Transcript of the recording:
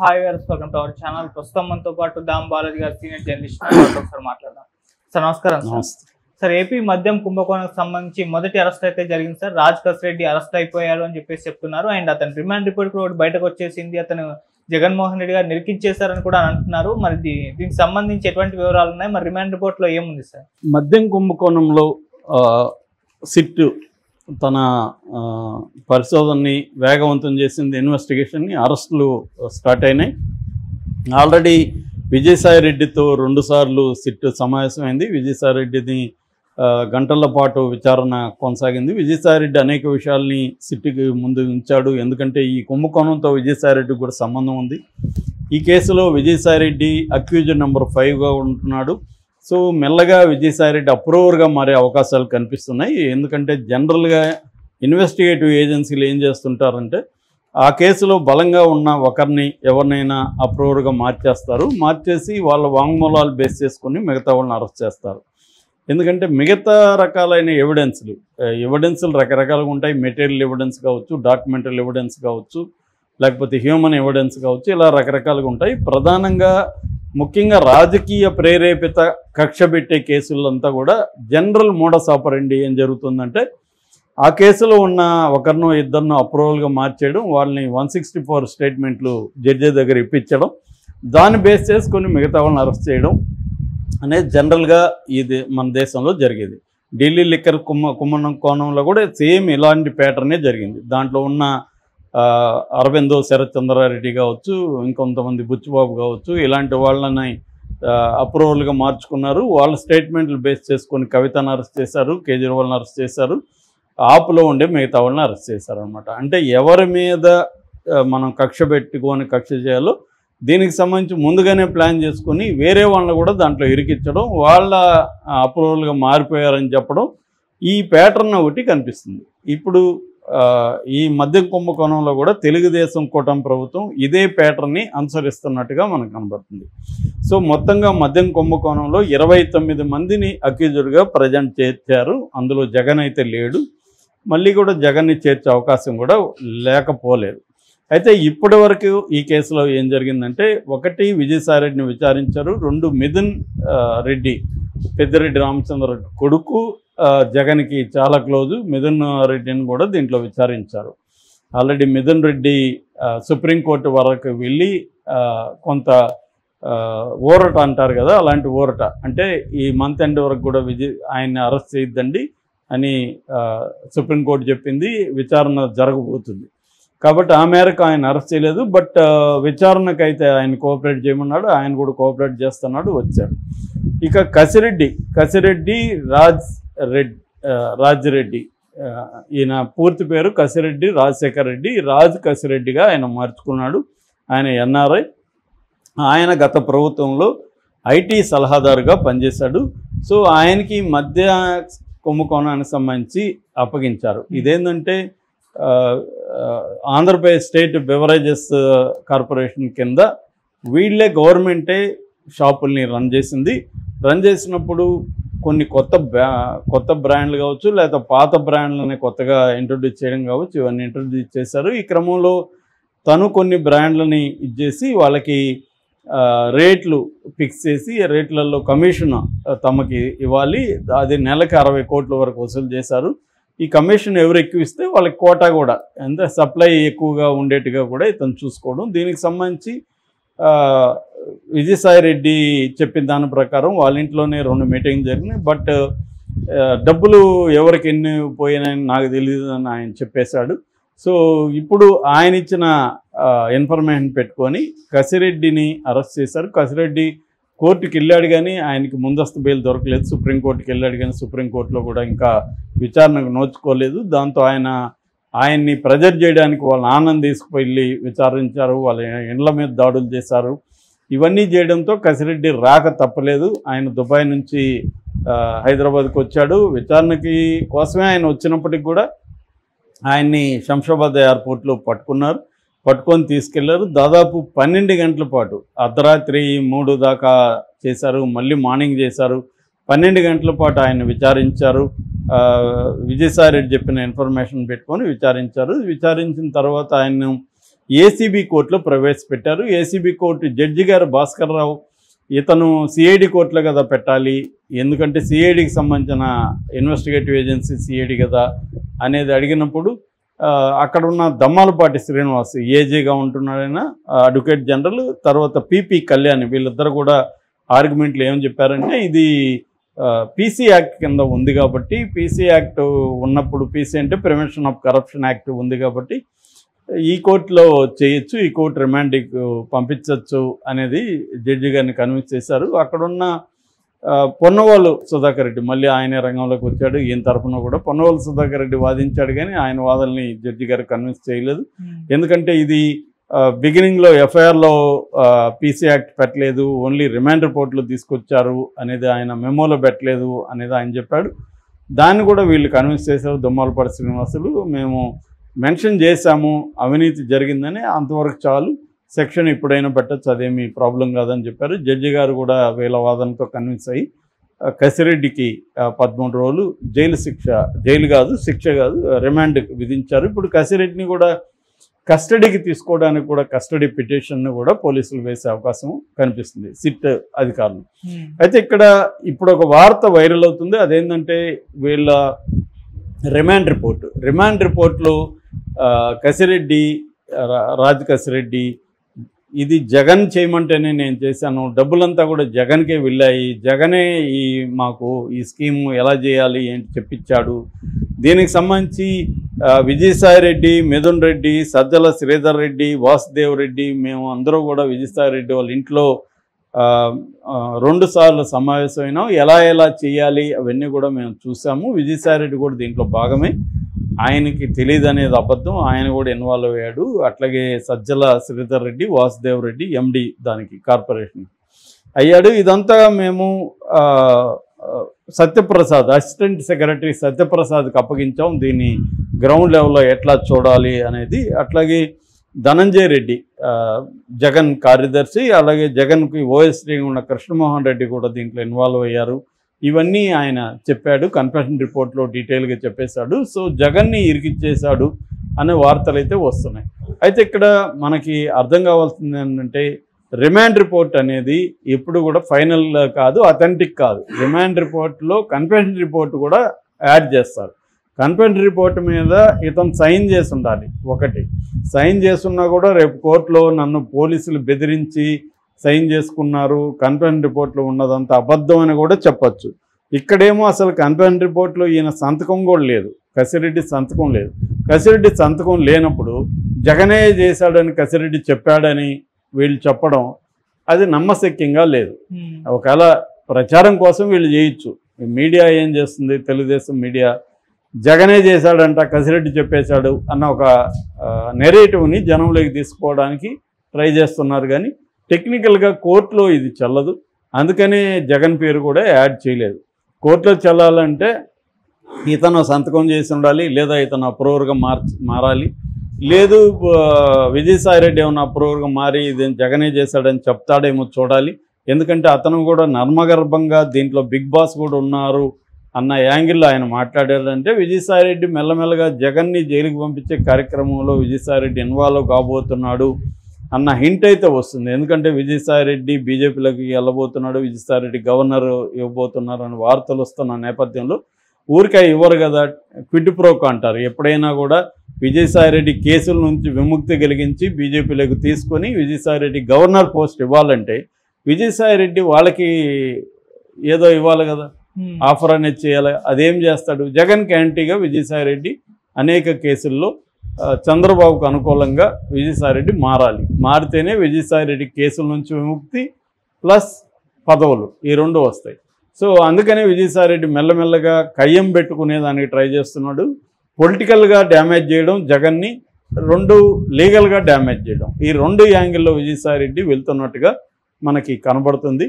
Hi welcome to our channel. ప్రస్తుతం మనతో పాటు దామ్ బాలాజీ గారు సీనియర్ జర్నలిస్ట్ ఒకసారి మాట్లాడదాం. సార్ నమస్కారం. సార్ ఏపీ మద్యం కుంభకోణానికి సంబంధించి మొదటి అరెస్ట్ అయితే జరిగింది సార్. రాజ్ కసిరెడ్డి అరెస్ట్ అయిపోయారు అని చెప్పేసి చెప్తున్నారు. అండ్ అతని రిమాండ్ రిపోర్ట్ కూడా బయటకు వచ్చేసింది. అతను జగన్మోహన్ రెడ్డి గారు నిరికించేశారని కూడా అంటున్నారు. మరి దీనికి సంబంధించి ఎటువంటి వివరాలు ఉన్నాయి? మరి రిమాండ్ రిపోర్ట్ లో ఏముంది సార్? మద్యం కుంభకోణంలో సిట్ తన పరిశోధనని వేగవంతం చేసింది, ఇన్వెస్టిగేషన్ని, అరెస్టులు స్టార్ట్ అయినాయి. ఆల్రెడీ విజయసాయి రెడ్డితో 2 సార్లు సిట్ సమావేశమైంది. విజయసాయి రెడ్డిని గంటల పాటు విచారణ కొనసాగింది. విజయసాయి రెడ్డి అనేక విషయాల్ని సిట్కి ముందు ఉంచాడు. ఎందుకంటే ఈ కుంభకోణంతో విజయసాయి రెడ్డికి కూడా సంబంధం ఉంది. ఈ కేసులో విజయసాయి రెడ్డి అక్యూజ్డ్ నెంబర్ 5గా ఉంటున్నాడు. సో మెల్లగా విజయసాయి రెడ్డి అప్రూవర్గా మారే అవకాశాలు కనిపిస్తున్నాయి. ఎందుకంటే జనరల్గా ఇన్వెస్టిగేటివ్ ఏజెన్సీలు ఏం చేస్తుంటారంటే ఆ కేసులో బలంగా ఉన్న ఒకరిని ఎవరినైనా అప్రూవర్గా మార్చేసి వాళ్ళ వాంగ్మూలాలు బేస్ చేసుకుని మిగతా వాళ్ళని అరెస్ట్ చేస్తారు. ఎందుకంటే మిగతా రకాలైన ఎవిడెన్సులు రకరకాలుగా ఉంటాయి. మెటీరియల్ ఎవిడెన్స్ కావచ్చు, డాక్యుమెంటరీ ఎవిడెన్స్ కావచ్చు, లేకపోతే హ్యూమన్ ఎవిడెన్స్ కావచ్చు, ఇలా రకరకాలుగా ఉంటాయి. ప్రధానంగా ముఖ్యంగా రాజకీయ ప్రేరేపిత కక్ష పెట్టే కేసులంతా కూడా జనరల్ మోడస్ ఆపరెండి ఏం జరుగుతుందంటే ఆ కేసులో ఉన్న ఒకరినో ఇద్దరినో అప్రూవల్గా మార్చేయడం, వాళ్ళని 164 స్టేట్మెంట్లు జడ్జి దగ్గర ఇప్పించడం, దాన్ని బేస్ చేసుకొని మిగతా వాళ్ళని అరెస్ట్ చేయడం అనేది జనరల్గా ఇది మన దేశంలో జరిగేది. ఢిల్లీ లిక్కర్ కుంభకోణంలో కూడా సేమ్ ఇలాంటి ప్యాటర్నే జరిగింది. దాంట్లో ఉన్న అరవిందో శరత్ చంద్రారెడ్డి కావచ్చు, ఇంకొంతమంది బుచ్చిబాబు కావచ్చు, ఇలాంటి వాళ్ళని అప్రూవల్గా మార్చుకున్నారు. వాళ్ళ స్టేట్మెంట్లు బేస్ చేసుకొని కవితను అరెస్ట్ చేశారు, కేజ్రీవాల్ని అరెస్ట్ చేశారు, ఆపులో ఉండే మిగతా వాళ్ళని అరెస్ట్ చేశారనమాట. అంటే ఎవరి మీద మనం కక్ష చేయాలో దీనికి సంబంధించి ముందుగానే ప్లాన్ చేసుకొని వేరే వాళ్ళని కూడా దాంట్లో ఇరికించడం, వాళ్ళ అప్రూవల్గా మారిపోయారని చెప్పడం, ఈ ప్యాటర్న్ ఒకటి కనిపిస్తుంది. ఇప్పుడు ఈ మద్యం కుంభకోణంలో కూడా తెలుగుదేశం కూటమి ప్రభుత్వం ఇదే ప్యాటర్న్ని అనుసరిస్తున్నట్టుగా మనకు కనబడుతుంది. సో మొత్తంగా మద్యం కుంభకోణంలో 29 మందిని అక్యూజ్డ్గా ప్రజెంట్ చేర్చారు. అందులో జగన్ అయితే లేడు. మళ్ళీ కూడా జగన్ని చేర్చే అవకాశం కూడా లేకపోలేదు. అయితే ఇప్పటి వరకు ఈ కేసులో ఏం జరిగిందంటే, 1 విజయసాయి రెడ్డిని విచారించారు, 2 మిథున్ రెడ్డి, పెద్దిరెడ్డి రామచంద్ర రెడ్డి కొడుకు, జగన్కి చాలా క్లోజు మిథున్ రెడ్డిని కూడా దీంట్లో విచారించారు. ఆల్రెడీ మిథున్ రెడ్డి సుప్రీంకోర్టు వరకు వెళ్ళి కొంత ఊరట అంటారు కదా, అలాంటి ఊరట అంటే ఈ మంత్ ఎండ్ వరకు కూడా ఆయన్ని అరెస్ట్ చేయొద్దండి అని సుప్రీంకోర్టు చెప్పింది. విచారణ జరగబోతుంది కాబట్టి ఆ మేరకు ఆయన అరెస్ట్ చేయలేదు. బట్ విచారణకైతే ఆయన కోఆపరేట్ చేయమన్నాడు, ఆయన కూడా కోఆపరేట్ చేస్తున్నాడు, వచ్చాడు. ఇక కసిరెడ్డి రాజ్ రెడ్డి, ఈయన పూర్తి పేరు కసిరెడ్డి రాజశేఖర్ రెడ్డి, రాజ్ కసిరెడ్డిగా ఆయన మార్చుకున్నాడు. ఆయన ఎన్ఆర్ఐ. ఆయన గత ప్రభుత్వంలో ఐటీ సలహాదారుగా పనిచేశాడు. సో ఆయనకి మధ్య కుంభకోణానికి సంబంధించి అప్పగించారు. ఇదేంటంటే ఆంధ్రప్రదేశ్ స్టేట్ బెవరేజెస్ కార్పొరేషన్ కింద వీళ్ళే గవర్నమెంటే షాపుల్ని రన్ చేసినప్పుడు కొన్ని కొత్త బ్రాండ్లు కావచ్చు, లేదా పాత బ్రాండ్లని కొత్తగా ఇంట్రొడ్యూస్ చేయడం కావచ్చు, ఇవన్నీ ఇంట్రొడ్యూస్ చేశారు. ఈ క్రమంలో తను కొన్ని బ్రాండ్లని ఇచ్చేసి వాళ్ళకి రేట్లు ఫిక్స్ చేసి రేట్లలో కమిషన్ తమకి ఇవ్వాలి. అది నెలకు 60 కోట్ల వరకు వసూలు చేశారు. ఈ కమిషన్ ఎవరు ఎక్కువ ఇస్తే వాళ్ళకి కోటా కూడా అంటే సప్లై ఎక్కువగా ఉండేట్టుగా కూడా ఇతను చూసుకోవడం. దీనికి సంబంధించి విజయసాయి రెడ్డి చెప్పిన దాని ప్రకారం వాళ్ళ ఇంట్లోనే 2 మీటింగ్ జరిగినాయి. బట్ డబ్బులు ఎవరికి ఎన్ని పోయినాయని నాకు తెలియదు అని ఆయన చెప్పేశాడు. సో ఇప్పుడు ఆయన ఇచ్చిన ఇన్ఫర్మేషన్ పెట్టుకొని కసిరెడ్డిని అరెస్ట్ చేశారు. కసిరెడ్డి కోర్టుకి వెళ్ళాడు కానీ ఆయనకి ముందస్తు బెయిల్ దొరకలేదు. సుప్రీంకోర్టుకి వెళ్ళాడు కానీ సుప్రీంకోర్టులో కూడా ఇంకా విచారణకు నోచుకోలేదు. దాంతో ఆయన్ని ప్రెజర్ చేయడానికి వాళ్ళ నాన్నని తీసుకుపోయి విచారించారు, వాళ్ళ ఇండ్ల మీద దాడులు చేశారు. ఇవన్నీ చేయడంతో కసిరెడ్డి రాక తప్పలేదు. ఆయన దుబాయ్ నుంచి హైదరాబాద్కి వచ్చాడు. విచారణకి కోసమే ఆయన వచ్చినప్పటికి కూడా ఆయన్ని శంషాబాద్ ఎయిర్పోర్ట్లో పట్టుకొని తీసుకెళ్లారు. దాదాపు 12 గంటల పాటు అర్ధరాత్రి 3 దాకా చేశారు, మళ్ళీ మార్నింగ్ చేశారు. 12 గంటల పాటు ఆయన విచారించారు. విజయసాయి రెడ్డి చెప్పిన ఇన్ఫర్మేషన్ పెట్టుకొని విచారించారు. విచారించిన తర్వాత ఆయన్ను ఏసీబీ కోర్టులో ప్రవేశపెట్టారు. ఏసీబీ కోర్టు జడ్జి గారు భాస్కర్ రావు ఇతను సిఐడి కోర్టులో కదా పెట్టాలి, ఎందుకంటే సిఐడికి సంబంధించిన ఇన్వెస్టిగేటివ్ ఏజెన్సీ సిఐడి కదా అనేది అడిగినప్పుడు అక్కడ ఉన్న దమ్మాలపాటి శ్రీనివాస్ ఏజీగా ఉంటున్నాడైనా అడ్వకేట్ జనరల్, తర్వాత పిపి కళ్యాణ్, వీళ్ళిద్దరు కూడా ఆర్గ్యుమెంట్లు ఏమని చెప్పారంటే ఇది పీసీ యాక్ట్ కింద ఉంది కాబట్టి, పీసీ యాక్ట్ ఉన్నప్పుడు, పీసీ అంటే ప్రివెన్షన్ ఆఫ్ కరప్షన్ యాక్ట్ ఉంది కాబట్టి ఈ కోర్టులో చేయొచ్చు, ఈ కోర్టు రిమాండ్కి పంపించవచ్చు అనేది జడ్జి గారిని కన్విన్స్ చేశారు. అక్కడున్న పొన్నవాళ్ళు సుధాకర్ రెడ్డి మళ్ళీ ఆయన రంగంలోకి వచ్చాడు. ఈయన తరఫున కూడా పొన్నవాళ్ళు సుధాకర్ రెడ్డి వాదించాడు, కానీ ఆయన వాదనని జడ్జి గారు కన్విన్స్ చేయలేదు. ఎందుకంటే ఇది బిగినింగ్లో ఎఫ్ఐఆర్లో పీసీ యాక్ట్ పెట్టలేదు, ఓన్లీ రిమాండ్ రిపోర్ట్లు తీసుకొచ్చారు అనేది ఆయన మెమోలో పెట్టలేదు అనేది ఆయన చెప్పాడు. దాన్ని కూడా వీళ్ళు కన్విన్స్ చేశారు. దొమ్మాలపాటి శ్రీనివాసులు మేము మెన్షన్ చేశాము అవినీతి జరిగిందని, అంతవరకు చాలు, సెక్షన్ ఇప్పుడైనా పెట్టచ్చు, అదేమీ ప్రాబ్లం కాదని చెప్పారు. జడ్జి గారు కూడా వీళ్ళ వాదనతో కన్విన్స్ అయ్యి కసిరెడ్డికి 13 రోజులు శిక్ష కాదు రిమాండ్ విధించారు. ఇప్పుడు కసిరెడ్డిని కూడా కస్టడీకి తీసుకోవడానికి కూడా కస్టడీ పిటిషన్ను కూడా పోలీసులు వేసే అవకాశం కనిపిస్తుంది సిట్ అధికారులు. అయితే ఇక్కడ ఇప్పుడు ఒక వార్త వైరల్ అవుతుంది, అదేంటంటే వీళ్ళ రిమాండ్ రిపోర్ట్లో కసిరెడ్డి కసిరెడ్డి ఇది జగన్ చేయమంటేనే నేను చేశాను, డబ్బులంతా కూడా జగన్కే వెళ్ళాయి, జగనే మాకు ఈ స్కీమ్ ఎలా చేయాలి ఏంటి చెప్పించాడు, దీనికి సంబంధించి విజయసాయిరెడ్డి, మిథున్ రెడ్డి, సజ్జల శ్రీధర్ రెడ్డి, వాసుదేవ్ రెడ్డి మేము అందరూ కూడా విజయసాయిరెడ్డి వాళ్ళ ఇంట్లో 2 సార్లు సమావేశమైనాం, ఎలా చేయాలి అవన్నీ కూడా మేము చూసాము. విజయసాయిరెడ్డి కూడా దీంట్లో భాగమే, ఆయనకి తెలియదు అనేది అబద్ధం, ఆయన కూడా ఇన్వాల్వ్ అయ్యాడు. అట్లాగే సజ్జల శ్రీధర్ రెడ్డి, వాసుదేవ్ రెడ్డి ఎండి దానికి కార్పొరేషన్ అయ్యాడు. ఇదంతా మేము సత్యప్రసాద్ అసిస్టెంట్ సెక్రటరీ సత్యప్రసాద్కి అప్పగించాం, దీన్ని గ్రౌండ్ లెవెల్లో ఎట్లా చూడాలి అనేది. అట్లాగే ధనంజయ రెడ్డి జగన్ కార్యదర్శి, అలాగే జగన్కి ఓఎస్డీ ఉన్న కృష్ణమోహన్ రెడ్డి కూడా దీంట్లో ఇన్వాల్వ్ అయ్యారు. ఇవన్నీ ఆయన చెప్పాడు, కన్ఫెషన్ రిపోర్ట్లో డీటెయిల్గా చెప్పేశాడు. సో జగన్ని ఇరికిచ్చేశాడు అనే వార్తలు అయితే వస్తున్నాయి. అయితే ఇక్కడ మనకి అర్థం కావాల్సింది ఏంటంటే రిమాండ్ రిపోర్ట్ అనేది ఎప్పుడు కూడా ఫైనల్ కాదు, అథెంటిక్ కాదు. రిమాండ్ రిపోర్ట్లో కన్ఫెషన్ రిపోర్ట్ కూడా యాడ్ చేస్తారు. కన్ఫెషన్ రిపోర్ట్ మీద ఇతను సైన్ చేసి ఉండాలి. ఒకటి సైన్ చేసున్నా కూడా రేపు కోర్టులో నన్ను పోలీసులు బెదిరించి సైన్ చేసుకున్నారు, కన్ఫెషన్ రిపోర్ట్లో ఉన్నదంతా అబద్ధం అని కూడా చెప్పచ్చు. ఇక్కడేమో అసలు కన్ఫెషన్ రిపోర్ట్లో ఈయన సంతకం కూడా లేదు, కసిరెడ్డి సంతకం లేదు. కసిరెడ్డి సంతకం లేనప్పుడు జగనే చేశాడని కసిరెడ్డి చెప్పాడని వీళ్ళు చెప్పడం అది నమ్మశక్యంగా లేదు. ఒకవేళ ప్రచారం కోసం వీళ్ళు చేయొచ్చు. మీడియా ఏం చేస్తుంది, తెలుగుదేశం మీడియా జగనే చేశాడంట, కసిరెడ్డి చెప్పేశాడు అన్న ఒక నెరేటివ్ని జనంలోకి తీసుకోవడానికి ట్రై చేస్తున్నారు. కానీ టెక్నికల్గా కోర్టులో ఇది చెల్లదు, అందుకనే జగన్ పేరు కూడా యాడ్ చేయలేదు. కోర్టులో చెల్లాలంటే ఇతను సంతకం చేసి ఉండాలి, లేదా ఇతను అప్రూవర్గా మారాలి, లేదు విజయసాయిరెడ్డి ఏమన్నా అప్రూవర్గా మారి ఇది జగనే చేశాడని చెప్తాడేమో చూడాలి. ఎందుకంటే అతను కూడా నర్మగర్భంగా దీంట్లో బిగ్ బాస్ కూడా ఉన్నారు అన్న యాంగిల్లో ఆయన మాట్లాడారంటే విజయసాయిరెడ్డి మెల్లమెల్లగా జగన్ని జైలుకి పంపించే కార్యక్రమంలో విజయసాయిరెడ్డి ఇన్వాల్వ్ కాబోతున్నాడు అన్న హింట్ అయితే వస్తుంది. ఎందుకంటే విజయసాయిరెడ్డి బీజేపీలోకి వెళ్ళబోతున్నాడు, విజయసాయిరెడ్డి గవర్నర్ ఇవ్వబోతున్నారు అని వార్తలు వస్తున్న నేపథ్యంలో ఊరికే ఇవ్వరు కదా, క్విడ్ ప్రోకో అంటారు. ఎప్పుడైనా కూడా విజయసాయిరెడ్డి కేసుల నుంచి విముక్తి కలిగించి బీజేపీలోకి తీసుకొని విజయసాయిరెడ్డి గవర్నర్ పోస్ట్ ఇవ్వాలంటే విజయసాయిరెడ్డి వాళ్ళకి ఏదో ఇవ్వాలి కదా, ఆఫర్ అనేది చేయాలి. అదేం చేస్తాడు? జగన్కి యాంటీగా విజయసాయిరెడ్డి అనేక కేసుల్లో చంద్రబాబుకు అనుకూలంగా విజయసాయిరెడ్డి మారితేనే విజయసాయిరెడ్డి కేసుల నుంచి విముక్తి ప్లస్ పదవులు ఈ 2 వస్తాయి. సో అందుకనే విజయసాయిరెడ్డి మెల్లమెల్లగా కయ్యం పెట్టుకునేదానికి ట్రై చేస్తున్నాడు. పొలిటికల్గా డ్యామేజ్ చేయడం జగన్ని, 2 లీగల్గా డ్యామేజ్ చేయడం, ఈ 2 యాంగిల్లో విజయసాయిరెడ్డి వెళ్తున్నట్టుగా మనకి కనబడుతుంది.